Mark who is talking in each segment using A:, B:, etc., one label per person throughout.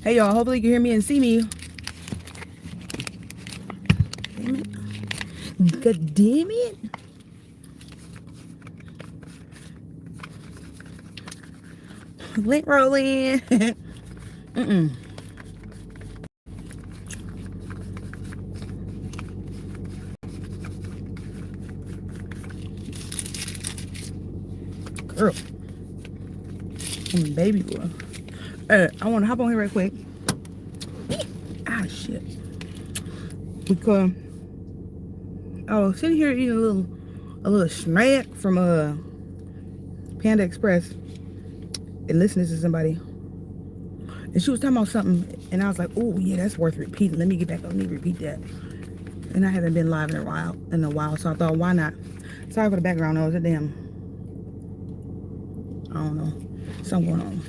A: Hey y'all, hopefully you can hear me and see me. Damn it. God damn it. Link rolling. Girl. Baby boy. I want to hop on here right quick. Ah, shit. Because I was sitting here eating a little snack from Panda Express and listening to somebody. And she was talking about something, and I was like, oh, yeah, that's worth repeating. Let me get back on. Let me repeat that. And I haven't been live in a while, so I thought, why not? Sorry for the background noise. I don't know. Something going on.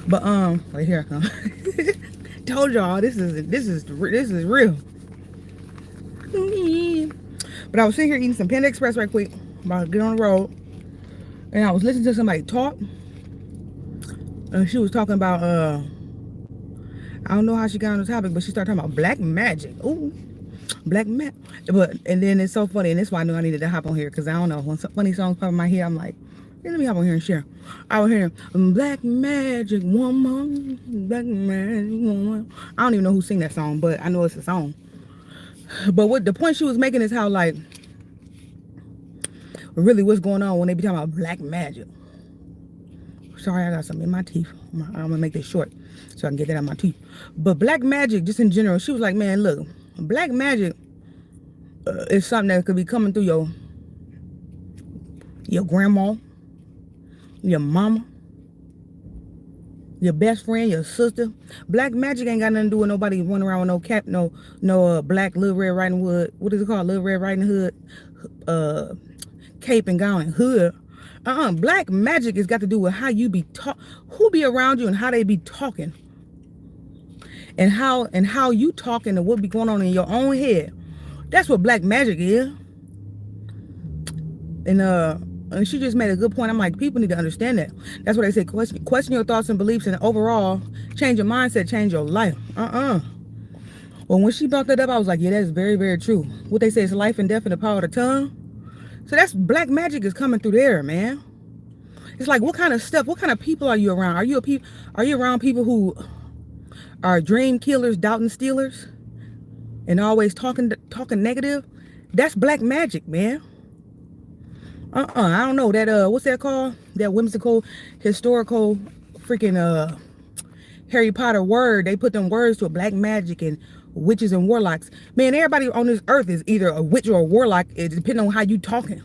A: But right here I come. Told y'all this is real. But I was sitting here eating some Panda Express right quick, about to get on the road, and I was listening to somebody talk. And she was talking about I don't know how she got on the topic, but she started talking about black magic. Ooh, black magic. And then it's so funny, and that's why I knew I needed to hop on here, because I don't know, when some funny songs pop in my head, I'm like, hey, let me hop on here and share. I was hearing black magic woman, black magic woman. I don't even know who sing that song, but I know it's a song. But what the point she was making is how, like, really what's going on when they be talking about black magic. Sorry, I got something in my teeth. I'm gonna make this short so I can get that out of my teeth. But black magic, just in general, she was like, man, look, black magic is something that could be coming through your grandma, your mama, your best friend, your sister. Black magic ain't got nothing to do with nobody running around with no cap, no black Little Red Riding Hood. What is it called? Little Red Riding Hood, cape and gown and hood. Black magic has got to do with how you be who be around you and how they be talking, and how you talking and what be going on in your own head. That's what black magic is. And she just made a good point. I'm like, people need to understand that. That's what they say. Question your thoughts and beliefs, and overall, change your mindset, change your life. Well, when she brought that up, I was like, yeah, that's very, very true. What they say is life and death in the power of the tongue. So that's black magic is coming through there, man. It's like, what kind of stuff, what kind of people are you around? Are you around people who are dream killers, doubting stealers, and always talking negative? That's black magic, man. I don't know that what's that called? That whimsical, historical, freaking Harry Potter word. They put them words to a black magic and witches and warlocks. Man, everybody on this earth is either a witch or a warlock, depending on how you talking.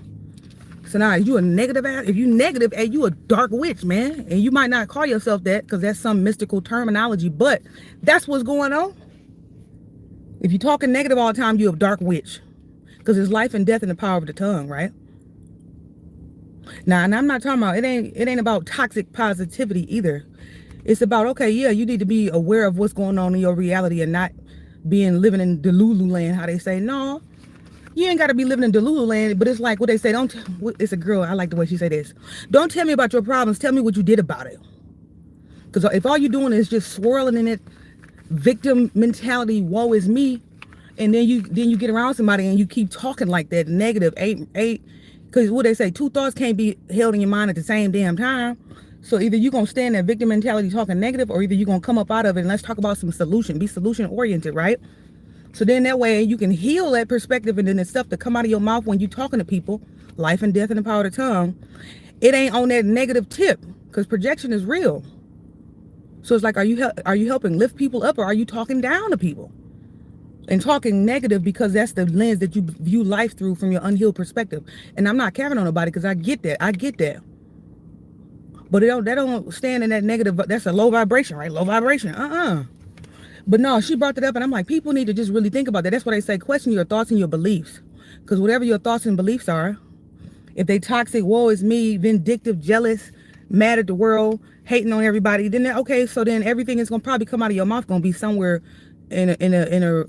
A: So now, if you a negative ass, if you negative, hey, you a dark witch, man. And you might not call yourself that because that's some mystical terminology, but that's what's going on. If you're talking negative all the time, you're a dark witch, because it's life and death in the power of the tongue, right? Now, and I'm not talking about, it ain't about toxic positivity either. It's about, okay, yeah, you need to be aware of what's going on in your reality and not living in Delulu land, how they say. No, you ain't got to be living in Delulu land, but it's like what they say, it's a girl, I like the way she say this. Don't tell me about your problems, tell me what you did about it. Because if all you're doing is just swirling in it, victim mentality, woe is me, and then you get around somebody and you keep talking like that, negative, because what they say, two thoughts can't be held in your mind at the same damn time. So either you're going to stay in that victim mentality talking negative, or either you're going to come up out of it and let's talk about some solution. Be solution oriented, right? So then that way you can heal that perspective, and then the stuff that come out of your mouth when you're talking to people, life and death in the power of the tongue, it ain't on that negative tip, because projection is real. So it's like, are you helping lift people up, or are you talking down to people? And talking negative because that's the lens that you view life through from your unhealed perspective. And I'm not capping on nobody, because I get that. But that don't stand in that negative. That's a low vibration, right? Low vibration. But no, she brought that up, and I'm like, people need to just really think about that. That's what I say. Question your thoughts and your beliefs. Because whatever your thoughts and beliefs are, if they toxic, woe is me, vindictive, jealous, mad at the world, hating on everybody, then okay, so then everything is gonna probably come out of your mouth gonna be somewhere in the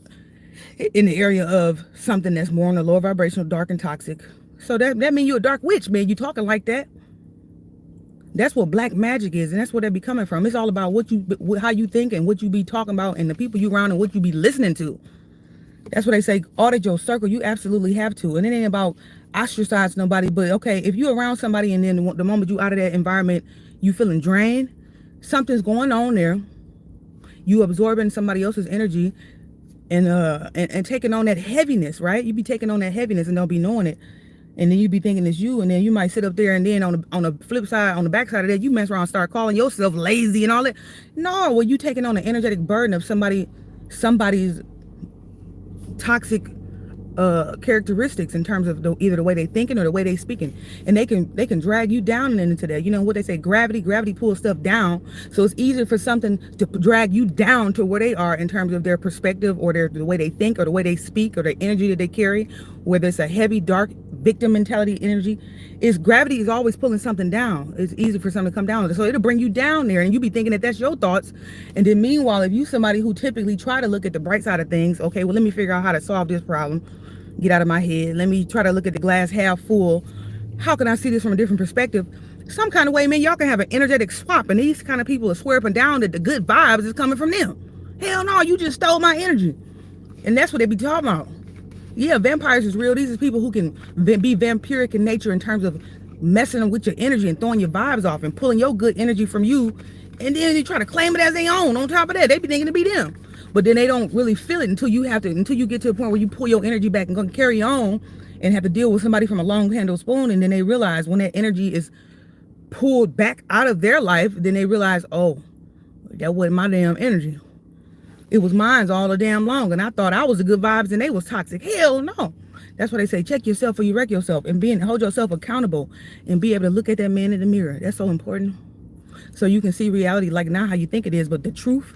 A: area of something that's more on the lower vibrational, dark and toxic. So that means you're a dark witch, man. You talking like that. That's what black magic is, and that's where they be coming from. It's all about how you think and what you be talking about and the people you around and what you be listening to. That's what they say, audit your circle. You absolutely have to. And it ain't about ostracize nobody, but okay, if you're around somebody and then the moment you out of that environment, you feeling drained, something's going on there. You absorbing somebody else's energy and taking on that heaviness, right? You be taking on that heaviness and don't be knowing it. And then you be thinking it's you, and then you might sit up there and then on the flip side, on the back side of that, you mess around and start calling yourself lazy and all that. No, well, you taking on the energetic burden of somebody's toxic characteristics in terms of either the way they thinking or the way they speaking, and they can drag you down into that. You know what they say, gravity pulls stuff down. So it's easier for something to drag you down to where they are in terms of their perspective or the way they think or the way they speak or the energy that they carry, whether it's a heavy dark victim mentality energy. Gravity is always pulling something down. It's easy for something to come down, so it'll bring you down there, and you be thinking that that's your thoughts. And then meanwhile, if you somebody who typically try to look at the bright side of things, okay, well, let me figure out how to solve this problem, get out of my head, let me try to look at the glass half full. How can I see this from a different perspective? Some kind of way, man, y'all can have an energetic swap, and these kind of people are swear up and down that the good vibes is coming from them. Hell no, you just stole my energy. And that's what they be talking about. Yeah, vampires is real. These are people who can be vampiric in nature in terms of messing with your energy and throwing your vibes off and pulling your good energy from you, and then they try to claim it as their own. On top of that, they be thinking to be them, but then they don't really feel it until you get to a point where you pull your energy back and go carry on and have to deal with somebody from a long handled spoon. And then they realize when that energy is pulled back out of their life, then they realize, oh, that wasn't my damn energy. It was mine's all the damn long, and I thought I was the good vibes and they was toxic. Hell no. That's why they say check yourself or you wreck yourself, and hold yourself accountable and be able to look at that man in the mirror. That's so important. So you can see reality like not how you think it is, but the truth.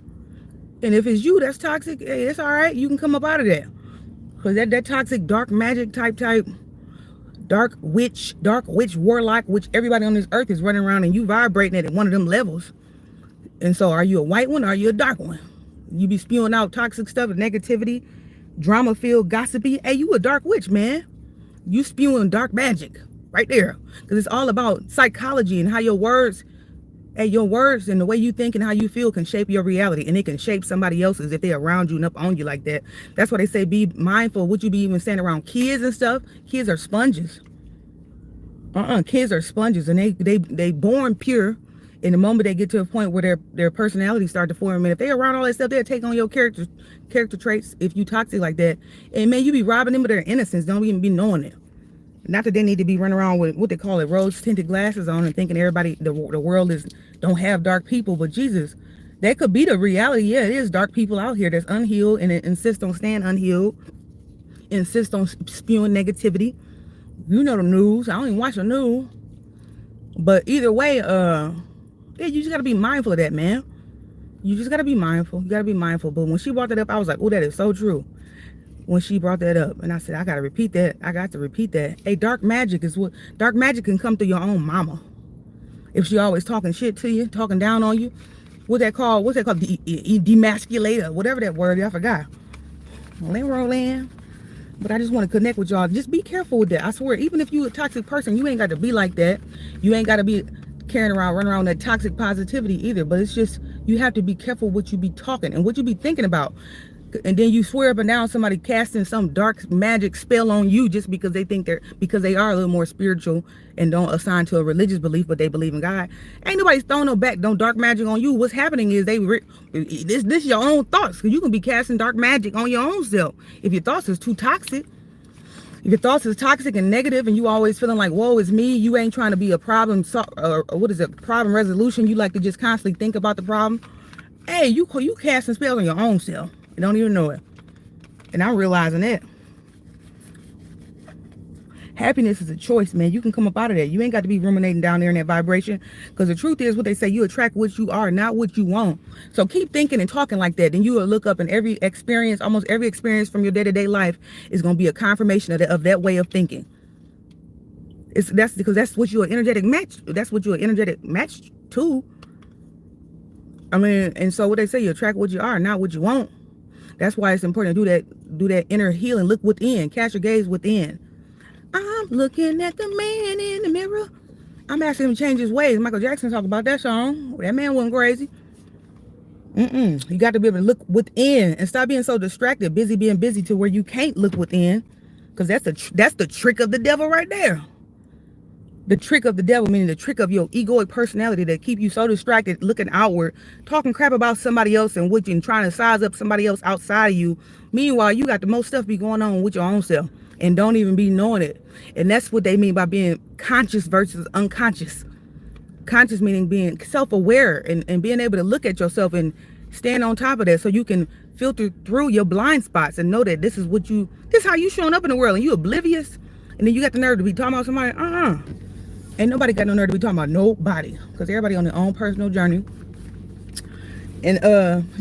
A: And if it's you that's toxic, hey, it's all right. You can come up out of that. Because that toxic dark magic type, dark witch, warlock, which everybody on this earth is running around and you vibrating at one of them levels. And so are you a white one or are you a dark one? You be spewing out toxic stuff, negativity, drama-filled, gossipy. Hey, you a dark witch, man. You spewing dark magic right there. Because it's all about psychology and how your words and the way you think and how you feel can shape your reality. And it can shape somebody else's if they're around you and up on you like that. That's why they say be mindful of what you be even saying around kids and stuff. Kids are sponges. Kids are sponges, and they born pure. In the moment they get to a point where their personality start to form, and if they around all that stuff, they'll take on your character traits if you toxic like that. And man, you be robbing them of their innocence, don't even be knowing it. Not that they need to be running around with what they call it, rose tinted glasses on and thinking everybody, the world don't have dark people. But Jesus, that could be the reality. Yeah, it is dark people out here that's unhealed and insist on staying unhealed, insist on spewing negativity. You know the news. I don't even watch the news. But either way, yeah, you just got to be mindful of that, man. You just got to be mindful. You got to be mindful. But when she brought that up, I was like, oh, that is so true. When she brought that up, and I said, I got to repeat that. I got to repeat that. Hey, dark magic can come through your own mama. If she always talking shit to you, talking down on you. What's that called? Demasculate, whatever that word is, I forgot. Rolling. But I just want to connect with y'all. Just be careful with that. I swear, even if you a toxic person, you ain't got to be like that. You ain't got to be running around that toxic positivity either. But it's just, you have to be careful what you be talking and what you be thinking about. And then you swear up and down somebody casting some dark magic spell on you just because they think because they are a little more spiritual and don't assign to a religious belief, but they believe in God. Ain't nobody's throwing no dark magic on you. What's happening is this your own thoughts, because you can be casting dark magic on your own self if your thoughts is too toxic. If your thoughts is toxic and negative and you always feeling like, whoa, it's me, you ain't trying to be a problem resolution. You like to just constantly think about the problem. Hey, you casting spells on your own self. You don't even know it. And I'm realizing that. Happiness is a choice, man. You can come up out of that. You ain't got to be ruminating down there in that vibration. Because the truth is what they say, you attract what you are, not what you want. So keep thinking and talking like that. Then you will look up and almost every experience from your day-to-day life is going to be a confirmation of that way of thinking. That's because that's what you're an energetic match. That's what you're an energetic match to. I mean, and so what they say, you attract what you are, not what you want. That's why it's important to do that inner healing. Look within. Cast your gaze within. I'm looking at the man in the mirror. I'm asking him to change his ways. Michael Jackson talked about that song. That man went crazy. You got to be able to look within and stop being so distracted, being busy to where you can't look within, because that's the trick of the devil right there. The trick of the devil, meaning the trick of your egoic personality that keep you so distracted, looking outward, talking crap about somebody else and trying to size up somebody else outside of you. Meanwhile, you got the most stuff be going on with your own self and don't even be knowing it. And that's what they mean by being conscious versus unconscious. Conscious meaning being self-aware and being able to look at yourself and stand on top of that, so you can filter through your blind spots and know that this is how you showing up in the world, and you oblivious, and then you got the nerve to be talking about somebody. Ain't nobody got no nerve to be talking about nobody, because everybody on their own personal journey and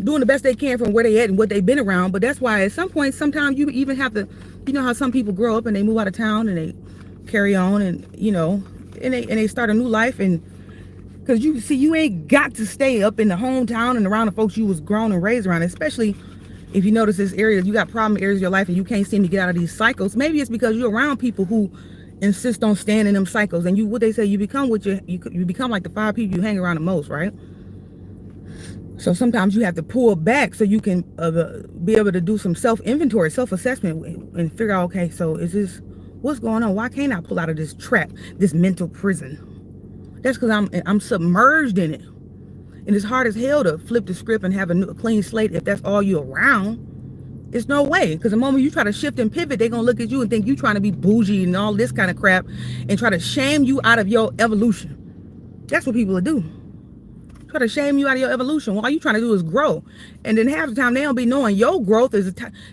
A: doing the best they can from where they at and what they've been around. But that's why at some point, sometimes you even have to, you know how some people grow up and they move out of town and they carry on, and you know, and they start a new life. And because you ain't got to stay up in the hometown and around the folks you was grown and raised around, especially if you notice this area, you got problem areas of your life and you can't seem to get out of these cycles. Maybe it's because you're around people who insist on staying in them cycles, and what they say, you become you become like the 5 people you hang around the most, right? So sometimes you have to pull back so you can be able to do some self-inventory, self-assessment, and figure out, okay, so what's going on? Why can't I pull out of this trap, this mental prison? That's because I'm submerged in it, and it's hard as hell to flip the script and have a clean slate if that's all you're around. It's no way, because the moment you try to shift and pivot, they're gonna look at you and think you trying to be bougie and all this kind of crap, and try to shame you out of your evolution. That's what people will do. Try to shame you out of your evolution. All you trying to do is grow, and then half the time they don't be knowing your growth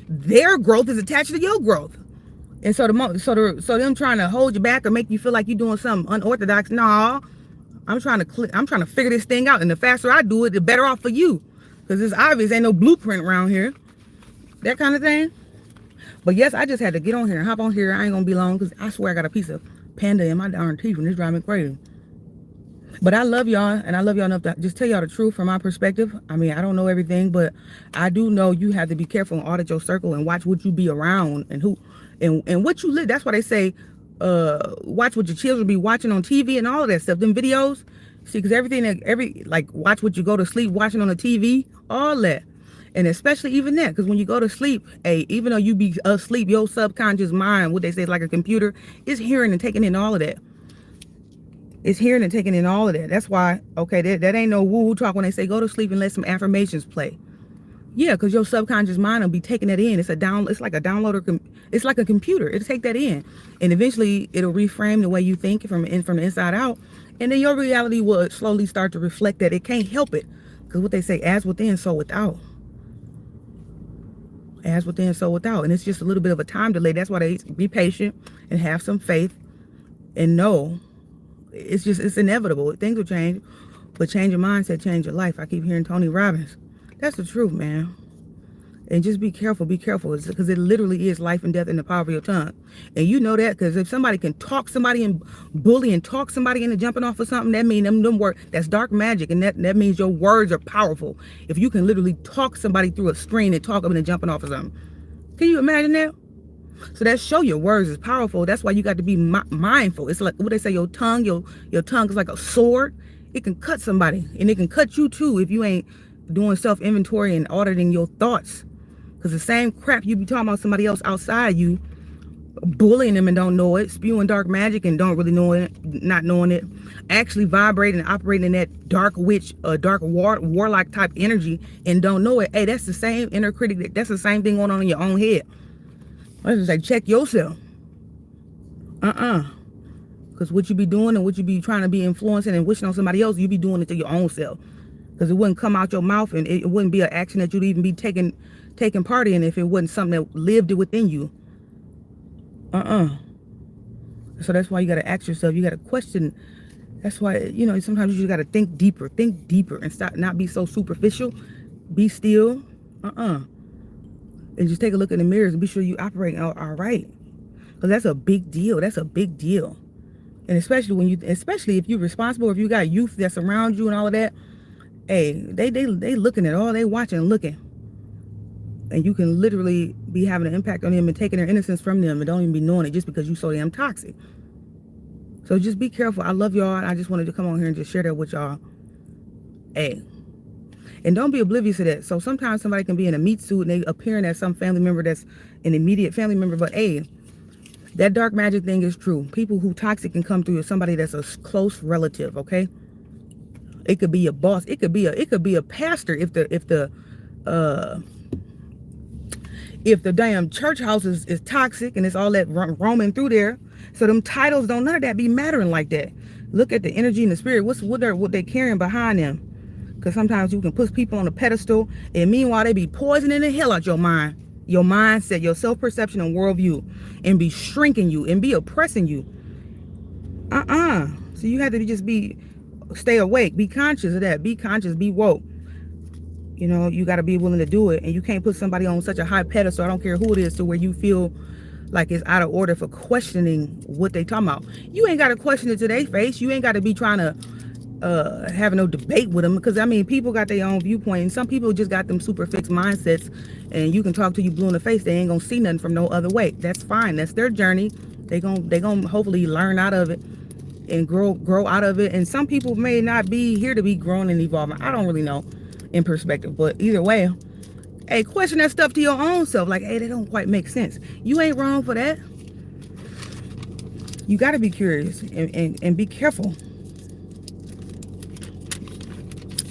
A: their growth is attached to your growth. And so them trying to hold you back or make you feel like you're doing something unorthodox. Nah, I'm trying to figure this thing out, and the faster I do it, the better off for you, because it's obvious ain't no blueprint around here. That kind of thing. But yes, I just had to get on here and hop on here. I ain't gonna be long, because I swear I got a piece of panda in my darn teeth and it's driving me crazy. But I love y'all, and I love y'all enough to just tell y'all the truth from my perspective. I mean, I don't know everything, but I do know you have to be careful and audit your circle and watch what you be around and who and what you live. That's why they say watch what your children be watching on TV and all of that stuff, them videos. See, because watch what you go to sleep watching on the TV, all that. And especially even that, because when you go to sleep, even though you be asleep, your subconscious mind, what they say is like a computer, is hearing and taking in all of that. It's hearing and taking in all of that. That's why, okay, that ain't no woo-woo talk when they say go to sleep and let some affirmations play. Yeah, because your subconscious mind will be taking that in. It's like a downloader. It's like a computer. It'll take that in, and eventually it'll reframe the way you think from the inside out, and then your reality will slowly start to reflect that. It can't help it, because what they say, as within, so without. As within, so without. And it's just a little bit of a time delay. That's why they be patient and have some faith and know it's inevitable. Things will change, but change your mindset, change your life. I keep hearing Tony Robbins. That's the truth, man. And just be careful, because it literally is life and death in the power of your tongue. And you know that, because if somebody can talk somebody and bully and talk somebody into jumping off of something, that means them words, that's dark magic, and that means your words are powerful. If you can literally talk somebody through a screen and talk them into jumping off of something. Can you imagine that? So that show your words is powerful. That's why you got to be mindful. It's like what they say, your tongue is like a sword. It can cut somebody, and it can cut you too if you ain't doing self-inventory and auditing your thoughts. Because the same crap you be talking about somebody else outside you, bullying them and don't know it, spewing dark magic and don't really know it, not knowing it, actually vibrating and operating in that dark witch, dark warlock type energy and don't know it. Hey, that's the same inner critic. That's the same thing going on in your own head. I just say, check yourself. Because what you be doing and what you be trying to be influencing and wishing on somebody else, you be doing it to your own self. Because it wouldn't come out your mouth, and it wouldn't be an action that you'd even be taking part in if it wasn't something that lived within you. So that's why you got to ask yourself. You got to question. That's why, sometimes you just got to think deeper and stop, not be so superficial. Be still. And just take a look in the mirrors and be sure you operate all right. Because that's a big deal. And especially if you're responsible, if you got youth that's around you and all of that, hey, they looking at all, they watching and looking. And you can literally be having an impact on them and taking their innocence from them and don't even be knowing it just because you so damn toxic. So just be careful. I love y'all. I just wanted to come on here and just share that with y'all. Hey. And don't be oblivious to that. So sometimes somebody can be in a meat suit and they appearing as some family member that's an immediate family member. But hey, that dark magic thing is true. People who toxic can come through as somebody that's a close relative, okay? It could be a boss. It could be a pastor if the damn church house is toxic and it's all that roaming through there. So them titles don't, none of that be mattering like that. Look at the energy and the spirit. What they carrying behind them. Because sometimes you can put people on a pedestal and meanwhile they be poisoning the hell out your mind. Your mindset, your self-perception and worldview. And be shrinking you and be oppressing you. So you have to just stay awake. Be conscious of that. Be conscious. Be woke. You know, you got to be willing to do it. And you can't put somebody on such a high pedestal, I don't care who it is, to where you feel like it's out of order for questioning what they talking about. You ain't got to question it to their face. You ain't got to be trying to having no debate with them, because I mean, people got their own viewpoint, and some people just got them super fixed mindsets, and you can talk to you blue in the face, they ain't gonna see nothing from no other way. That's fine. That's their journey. They gonna hopefully learn out of it and grow out of it. And some people may not be here to be growing and evolving. I don't really know in perspective, but either way, hey, question that stuff to your own self. Like, hey, that don't quite make sense. You ain't wrong for that. You got to be curious and be careful.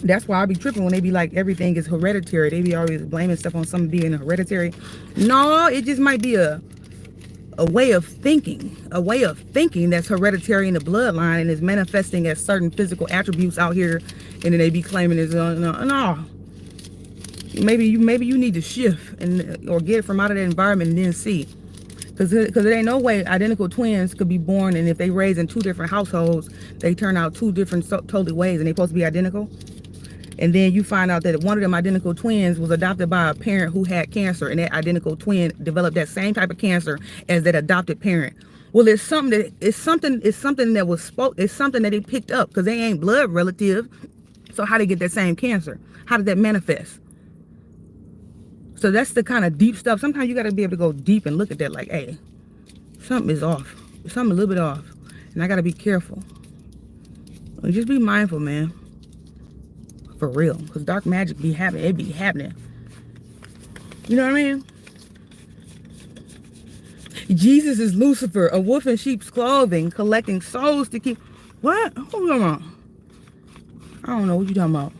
A: That's why I be tripping when they be like, everything is hereditary. They be always blaming stuff on something being hereditary. No, it just might be a way of thinking. A way of thinking that's hereditary in the bloodline and is manifesting as certain physical attributes out here. And then they be claiming it's, no. Maybe you need to shift or get it from out of that environment and then see. Because there ain't no way identical twins could be born, and if they raise in two different households, they turn out two different totally ways, and they supposed to be identical. And then you find out that one of them identical twins was adopted by a parent who had cancer, and that identical twin developed that same type of cancer as that adopted parent. Well, it's something that they picked up, because they ain't blood relative. So how they get that same cancer? How did that manifest? So that's the kind of deep stuff. Sometimes you got to be able to go deep and look at that, like, hey, something is off. Something a little bit off, and I got to be careful. And just be mindful, man. For real, because dark magic be happening. It be happening. You know what I mean? Jesus is Lucifer, a wolf in sheep's clothing, collecting souls to keep. What? Hold on. I don't know what you talking about.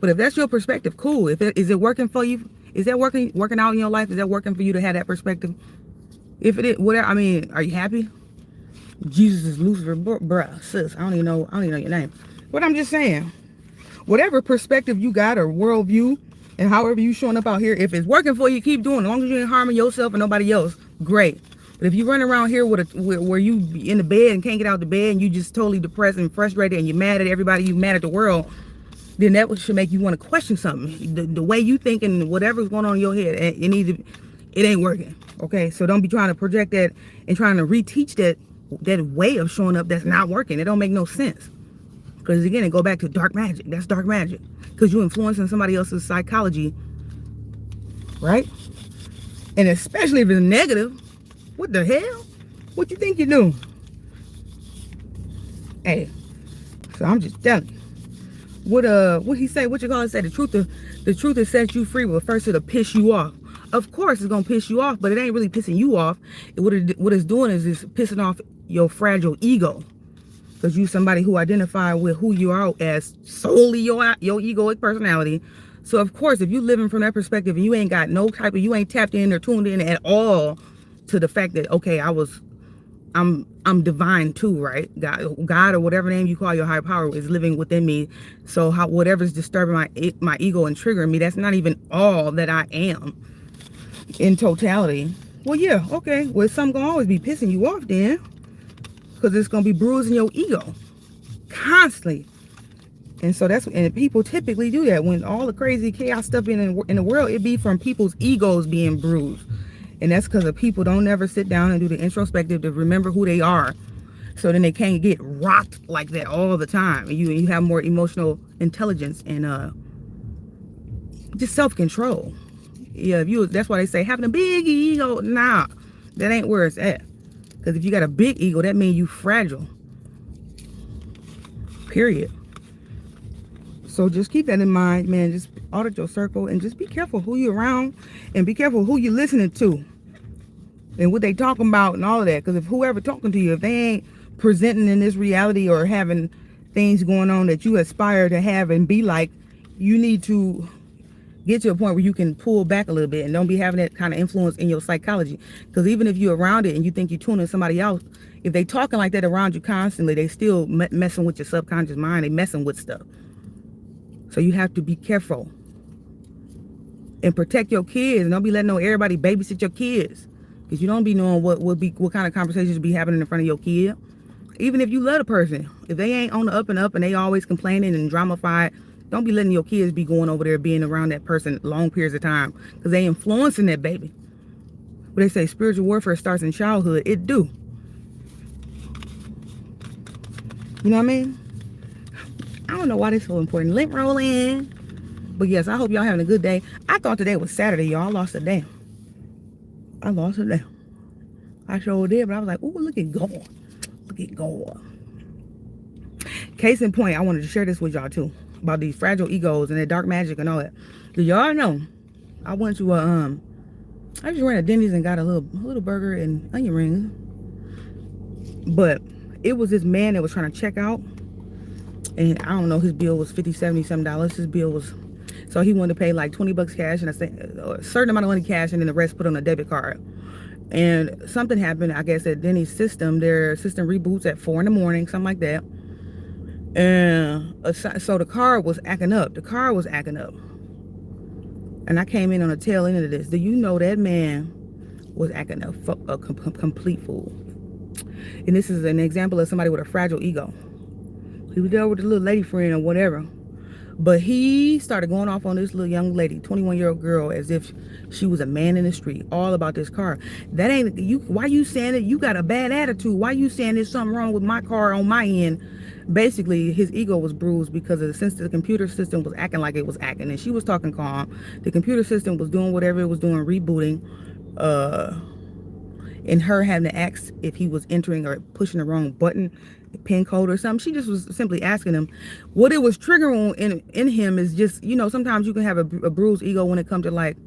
A: But if that's your perspective, cool. Is it working for you? Is that working out in your life? Is that working for you to have that perspective? If it is, whatever. I mean, are you happy? Jesus is Lucifer, bruh, sis. I don't even know your name. But I'm just saying. Whatever perspective you got or worldview, and however you showing up out here, if it's working for you, keep doing it. As long as you ain't harming yourself and nobody else, great. But if you run around here where you in the bed and can't get out the bed, and you just totally depressed and frustrated, and you're mad at everybody, you mad at the world, then that should make you want to question something. The way you think and whatever's going on in your head, it ain't working. Okay, so don't be trying to project that and trying to reteach that way of showing up that's not working. It don't make no sense. Because again, it go back to dark magic. That's dark magic. Because you're influencing somebody else's psychology. Right? And especially if it's negative. What the hell? What you think you do? Hey. So I'm just telling you. What he say? What you call it? Say the truth will set you free. Well, first it'll piss you off. Of course it's gonna piss you off, but it ain't really pissing you off. What it's doing is it's pissing off your fragile ego. Because you somebody who identify with who you are as solely your egoic personality. So of course, if you living from that perspective and you ain't got no type of, you ain't tapped in or tuned in at all to the fact that, okay, I'm divine too, right? God or whatever name you call your higher power is living within me. So whatever's disturbing my ego and triggering me, that's not even all that I am in totality. Well, yeah, okay. Well, something gonna always be pissing you off then. Because it's going to be bruising your ego constantly. And so and people typically do that when all the crazy chaos stuff in the world, it be from people's egos being bruised. And that's because the people don't never sit down and do the introspective to remember who they are. So then they can't get rocked like that all the time. And you have more emotional intelligence and just self-control. Yeah, that's why they say having a big ego. Nah, that ain't where it's at. Because if you got a big ego, that means you fragile. period. So just keep that in mind, man. Just audit your circle and just be careful who you're around and be careful who you're listening to and what they talking about and all of that. Because if whoever talking to you, if they ain't presenting in this reality or having things going on that you aspire to have and be like, you need to get to a point where you can pull back a little bit and don't be having that kind of influence in your psychology. Because even if you're around it and you think you're tuning somebody else, if they talking like that around you constantly, they still messing with your subconscious mind. They messing with stuff. So you have to be careful and protect your kids. And don't be letting everybody babysit your kids, because you don't be knowing what kind of conversations be happening in front of your kid. Even if you love a person, if they ain't on the up and up and they always complaining and dramified, don't be letting your kids be going over there being around that person long periods of time, because they influencing that baby. But they say spiritual warfare starts in childhood. It do. You know what I mean? I don't know why this is so important. Link roll in. But yes, I hope y'all having a good day. I thought today was Saturday, y'all. I lost a day. I sure did, but I was like, ooh, look at God. Look at God. Case in point, I wanted to share this with y'all too, about these fragile egos and their dark magic and all that. Do y'all know? I went to I just ran to Denny's and got a little burger and onion rings. But it was this man that was trying to check out. And I don't know, his bill was $50, $70 something. His bill was, so he wanted to pay like $20 cash and a certain amount of money cash, and then the rest put on a debit card. And something happened, I guess, at Denny's system. Their system reboots at 4 in the morning, something like that. And so the car was acting up. And I came in on the tail end of this. Do you know that man was acting a complete fool? And this is an example of somebody with a fragile ego. He was there with a little lady friend or whatever. But he started going off on this little young lady, 21-year-old girl, as if she was a man in the street, all about this car. That ain't you. Why you saying it? You got a bad attitude. Why you saying there's something wrong with my car on my end? Basically, his ego was bruised because since the computer system was acting like it was acting, and she was talking calm. The computer system was doing whatever it was doing, rebooting, and her having to ask if he was entering or pushing the wrong button, pin code or something. She just was simply asking him. What it was triggering in him is just, you know, sometimes you can have a bruised ego when it comes to like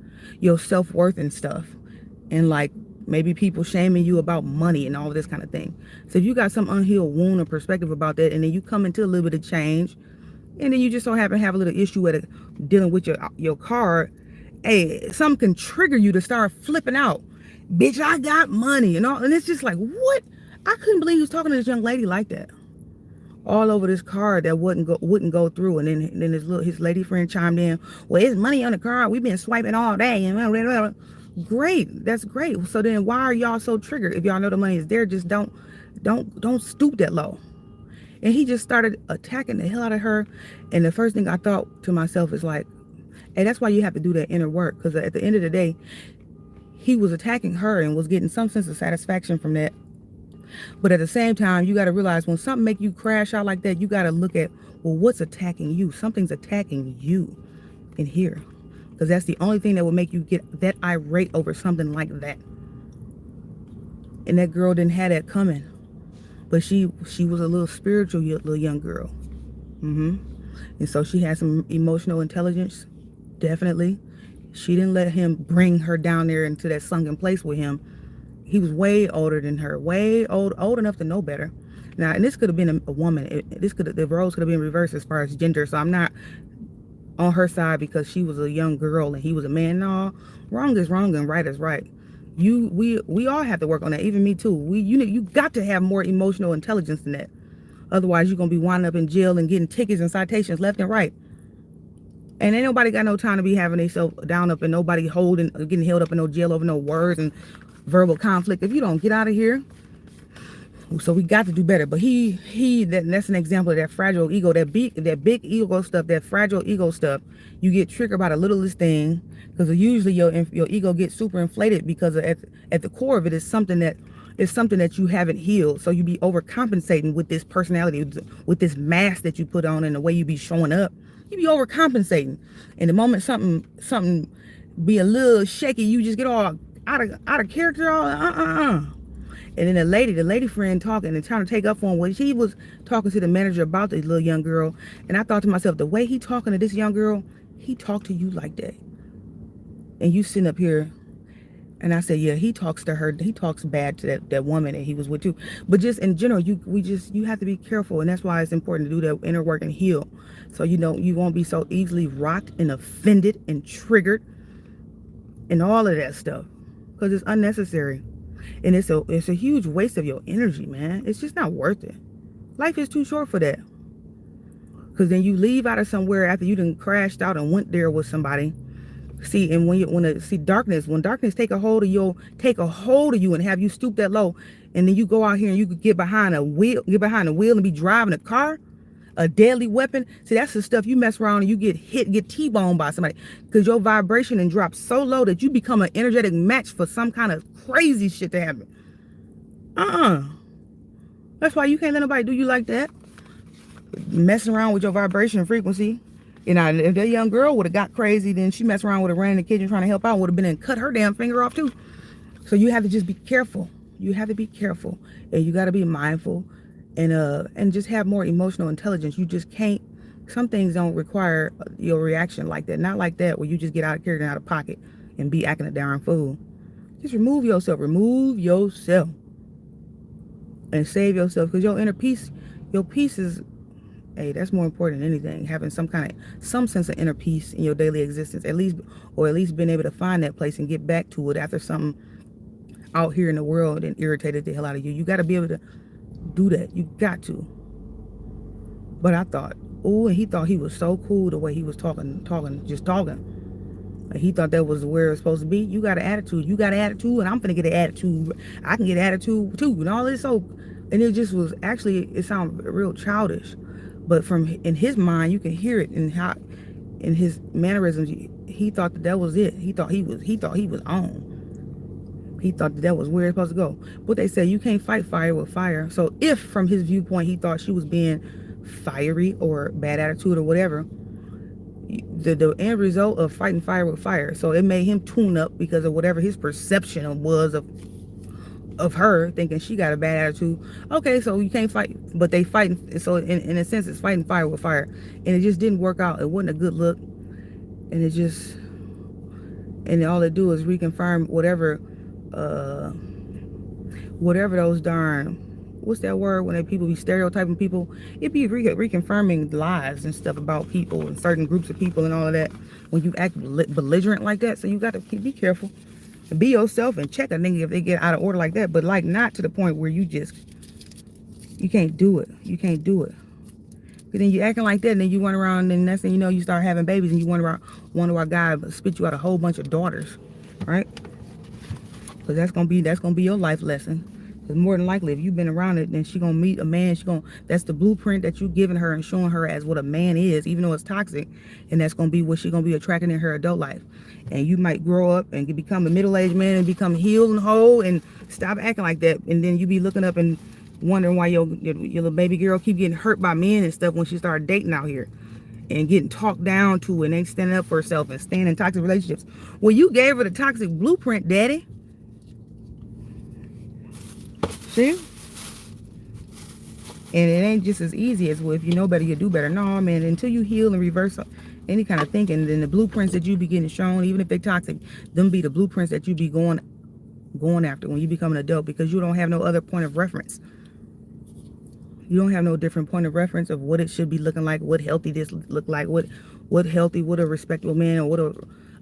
A: your self-worth and stuff, and like maybe people shaming you about money and all this kind of thing. So if you got some unhealed wound or perspective about that, and then you come into a little bit of change, and then you just so happen to have a little issue at dealing with your car, hey, something can trigger you to start flipping out. Bitch, I got money and all, and it's just like, what? I couldn't believe he was talking to this young lady like that, all over this card that wouldn't go through. And then his lady friend chimed in, well, it's money on the card. We've been swiping all day. And great, that's great. So then why are y'all so triggered? If y'all know the money is there, just don't stoop that low. And he just started attacking the hell out of her. And the first thing I thought to myself is like, hey, that's why you have to do that inner work, because at the end of the day, he was attacking her and was getting some sense of satisfaction from that. But at the same time, you got to realize when something make you crash out like that, you got to look at, well, what's attacking you? Something's attacking you in here, because that's the only thing that will make you get that irate over something like that. And that girl didn't have that coming, but she was a little spiritual little young girl. And so she had some emotional intelligence, definitely. She didn't let him bring her down there into that sunken place with him. He was way older than her, way old enough to know better. Now, and this could have been a woman. The roles could have been reversed as far as gender. So I'm not on her side because she was a young girl and he was a man. No, wrong is wrong and right is right. We all have to work on that. Even me too. You got to have more emotional intelligence than that. Otherwise, you're gonna be winding up in jail and getting tickets and citations left and right. And ain't nobody got no time to be having themselves down up and nobody getting held up in no jail over no words and verbal conflict. If you don't get out of here. So we got to do better. But that's an example of that fragile ego, that big ego stuff, that fragile ego stuff. You get triggered by the littlest thing, because usually your ego gets super inflated because at the core of it is something that you haven't healed. So you be overcompensating with this personality, with this mask that you put on and the way you be showing up. You be overcompensating. And the moment something be a little shaky, you just get all out of character. And then the lady friend talking and trying to take up for him when she was talking to the manager about this little young girl. And I thought to myself, the way he talking to this young girl, he talked to you like that. And you sitting up here. And I said, yeah, he talks to her. He talks bad to that woman that he was with too. But just in general, you have to be careful. And that's why it's important to do that inner work and heal. So you won't be so easily rocked and offended and triggered and all of that stuff. Because it's unnecessary. And it's a huge waste of your energy, man. It's just not worth it. Life is too short for that. Because then you leave out of somewhere after you done crashed out and went there with somebody. See, and when darkness take a hold of you and have you stoop that low, and then you go out here and you could get behind the wheel and be driving a car, a deadly weapon. See, that's the stuff you mess around and you get T-boned by somebody because your vibration and drops so low that you become an energetic match for some kind of crazy shit to happen. That's why you can't let nobody do you like that. Messing around with your vibration and frequency. If that young girl would have got crazy, then she messed around, would have ran in the kitchen trying to help out, would have been and cut her damn finger off too. So you have to just be careful. You have to be careful, and you got to be mindful, and just have more emotional intelligence. You just can't. Some things don't require your reaction like that. Not like that where you just get carried out of pocket and be acting a darn fool. Just remove yourself. Remove yourself, and save yourself, because your inner peace, your peace is. Hey, that's more important than anything. Having some sense of inner peace in your daily existence, at least being able to find that place and get back to it after something out here in the world and irritated the hell out of you. You got to be able to do that. You got to. But I thought, and he thought he was so cool the way he was talking. Like he thought that was where it was supposed to be. You got an attitude. You got an attitude, and I'm finna get an attitude. I can get an attitude too, and all this. And it just was it sounded real childish. But in his mind, you can hear it in his mannerisms. He thought that was it. He thought he was on. He thought that was where it's supposed to go. But they say you can't fight fire with fire. So if from his viewpoint he thought she was being fiery or bad attitude or whatever, the end result of fighting fire with fire. So it made him tune up because of whatever his perception was of her, thinking she got a bad attitude. Okay, so you can't fight, but they fighting. So in a sense, it's fighting fire with fire, and it just didn't work out. It wasn't a good look, and all it do is reconfirm whatever those darn, what's that word when people be stereotyping people? It be reconfirming lies and stuff about people and certain groups of people and all of that when you act belligerent like that. So you got to be careful. Be yourself and check a nigga if they get out of order like that, but like not to the point where you can't do it. You can't do it. But then you acting like that, and then you run around, and next thing you know, you start having babies, and you wonder why God spit you out a whole bunch of daughters, right? Because that's gonna be your life lesson. Because more than likely, if you've been around it, then she gonna meet a man. That's the blueprint that you giving her and showing her as what a man is, even though it's toxic, and that's gonna be what she gonna be attracting in her adult life. And you might grow up and become a middle-aged man and become healed and whole and stop acting like that. And then you be looking up and wondering why your little baby girl keep getting hurt by men and stuff when she started dating out here and getting talked down to and ain't standing up for herself and staying in toxic relationships. Well, you gave her the toxic blueprint, daddy. See? And it ain't just as easy as, well, if you know better, you do better. No, man, until you heal and reverse any kind of thinking, then the blueprints that you be getting shown, even if they're toxic, them be the blueprints that you be going after when you become an adult, because you don't have no other point of reference. You don't have no different point of reference of what it should be looking like, what healthy this look like, what a respectable man, or what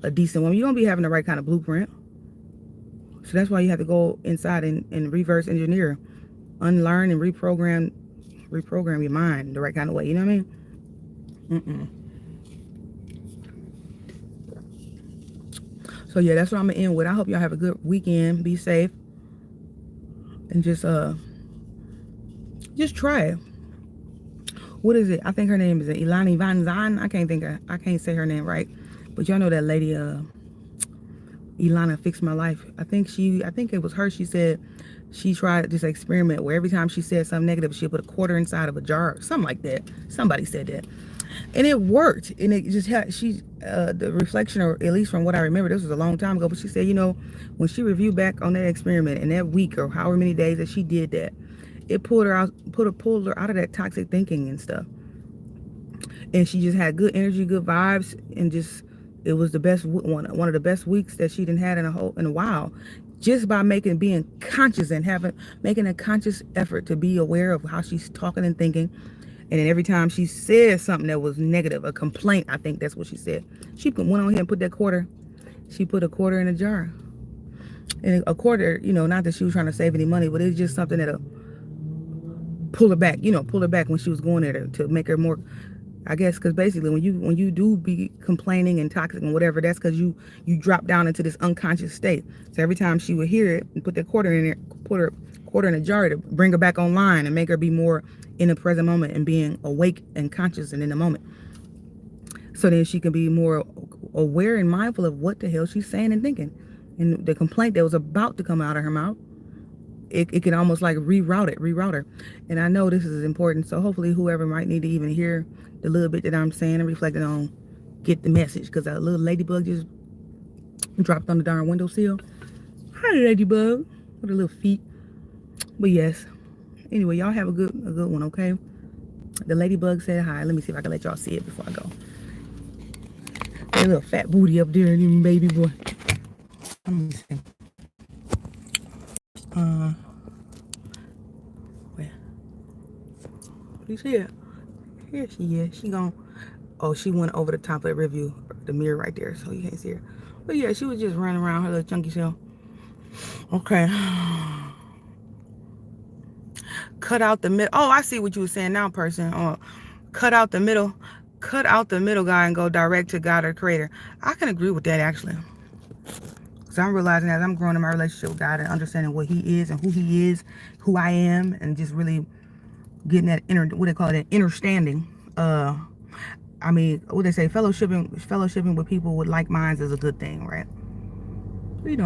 A: a decent woman. You don't be having the right kind of blueprint. So that's why you have to go inside and reverse engineer, unlearn and reprogram your mind the right kind of way. You know what I mean? So yeah, that's what I'm gonna end with. I hope y'all have a good weekend. Be safe, and just try it. What is it? I think her name is Ilani Van Zan. I can't say her name right, but y'all know that lady. Ilana Fixed My Life. I think it was her. She said she tried this experiment where every time she said something negative, she'd put a quarter inside of a jar, something like that. Somebody said that. And it worked. And it just had, the reflection, or at least from what I remember, this was a long time ago, but she said, when she reviewed back on that experiment and that week or however many days that she did that, it pulled her out of that toxic thinking and stuff. And she just had good energy, good vibes, and just, it was the best one of the best weeks that she'd had in a while, just by being conscious and making a conscious effort to be aware of how she's talking and thinking. And then every time she said something that was negative, a complaint, I think that's what she said, she went on here and put that quarter. She put a quarter in a jar. And a quarter, not that she was trying to save any money, but it's just something that'll pull her back, when she was going there to make her more, I guess, because basically when you do be complaining and toxic and whatever, that's because you drop down into this unconscious state. So every time she would hear it and put that quarter in there, put her quarter in a jar to bring her back online and make her be more in the present moment and being awake and conscious and in the moment. So then she can be more aware and mindful of what the hell she's saying and thinking. And the complaint that was about to come out of her mouth, it can almost like reroute her. And I know this is important, so hopefully whoever might need to even hear the little bit that I'm saying and reflecting on, get the message, because a little ladybug just dropped on the darn windowsill. Hi, ladybug, with her little feet. But yes, anyway, y'all have a good one, okay? The ladybug said hi. Let me see if I can let y'all see it before I go. That little fat booty up there, baby boy. Let me see. Where? You see it? Here she is. She gone. Oh, she went over the top of the review, the mirror right there, so you can't see her. But yeah, she was just running around her little chunky self. Okay. Cut out the middle. Oh, I see what you were saying now, person. Oh, cut out the middle. Cut out the middle guy and go direct to God or Creator. I can agree with that, actually. So I'm realizing as I'm growing in my relationship with God and understanding what He is and who He is, who I am, and just really getting that what they call it, inner standing. I mean, what they say, fellowshipping with people with like minds is a good thing, right?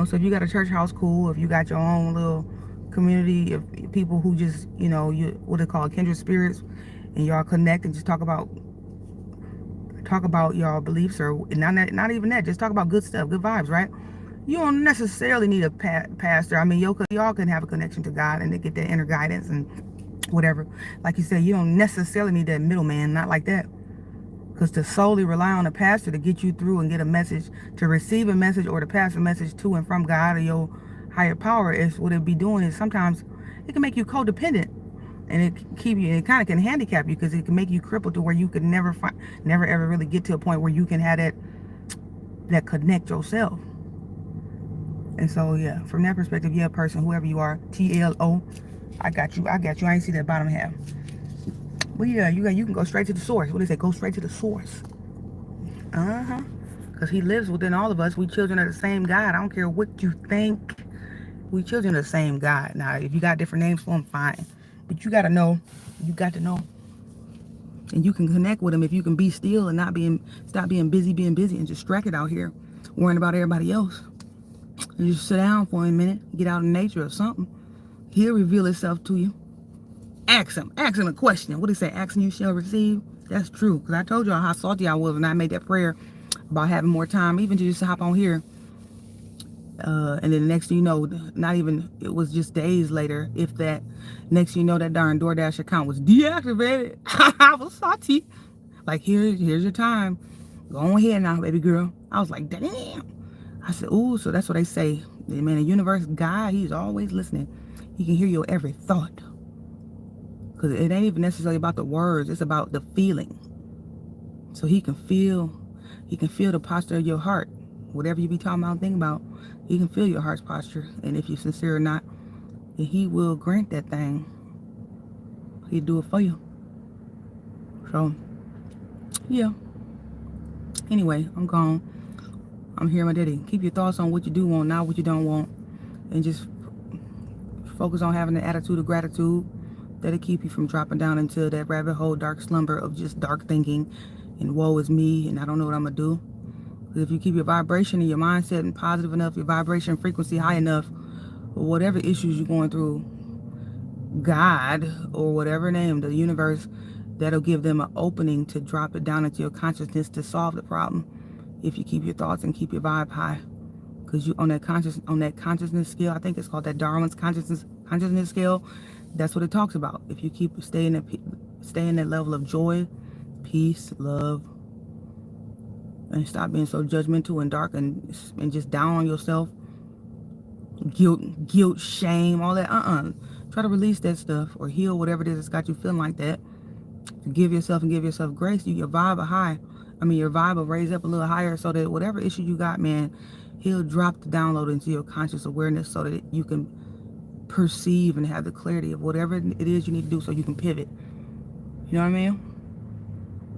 A: So if you got a church house, cool. If you got your own little community of people who just, you what they call kindred spirits, and y'all connect and just talk about y'all beliefs, or not even that, just talk about good stuff, good vibes, right? You don't necessarily need a pastor. I mean, y'all can have a connection to God and to get that inner guidance and whatever. Like you said, you don't necessarily need that middleman, not like that. Because to solely rely on a pastor to get you through and get a message, to receive a message or to pass a message to and from God or your higher power, is what it be doing is sometimes it can make you codependent, and it kind of can handicap you, because it can make you crippled to where you could never ever really get to a point where you can have that connect yourself. And so yeah, from that perspective, yeah, person, whoever you are, TLO, I got you. I ain't see that bottom half. But yeah, you can go straight to the source. What do they say? Go straight to the source. Because He lives within all of us. We children of the same God. I don't care what you think. We children of the same God. Now, if you got different names for Him, fine. But you got to know. You got to know. And you can connect with Him if you can be still and stop being busy, and distracted out here, worrying about everybody else. And just sit down for a minute, get out in nature or something. He'll reveal Himself to you. Ask Him a question. What do they say? Ask and you shall receive. That's true. Because I told y'all how salty I was when I made that prayer about having more time, even to just hop on here. And then the next thing you know, it was just days later, if that, next thing you know, that darn DoorDash account was deactivated. I was salty. Like, here's your time. Go ahead now, baby girl. I was like, damn. I said, ooh, so that's what they say. Man, the universe, God, He's always listening. He can hear your every thought. Because it ain't even necessarily about the words. It's about the feeling. So He can feel the posture of your heart. Whatever you be talking about and thinking about, He can feel your heart's posture. And if you're sincere or not, then He will grant that thing. He'll do it for you. So, yeah. Anyway, I'm gone. I'm here, my daddy. Keep your thoughts on what you do want, not what you don't want. And just focus on having the attitude of gratitude. That'll keep you from dropping down into that rabbit hole, dark slumber of just dark thinking and woe is me and I don't know what I'm going to do. Because if you keep your vibration and your mindset and positive enough, your vibration frequency high enough, whatever issues you're going through, God or whatever name, the universe, That'll give them an opening to drop it down into your consciousness to solve the problem. If you keep your thoughts and keep your vibe high, because you on that consciousness scale, I think it's called that Darwin's consciousness scale. That's what it talks about. If you keep stay in that level of joy, peace, love, and stop being so judgmental and dark and just down on yourself, guilt, shame, all that. Try to release that stuff or heal whatever it is that's got you feeling like that. Forgive yourself and give yourself grace. Your vibe will raise up a little higher, so that whatever issue you got, man, he'll drop the download into your conscious awareness so that you can perceive and have the clarity of whatever it is you need to do, so you can pivot. You know what I mean?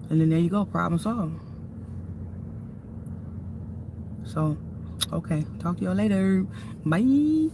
A: And then there you go, problem solved. So, okay, talk to y'all later. Bye.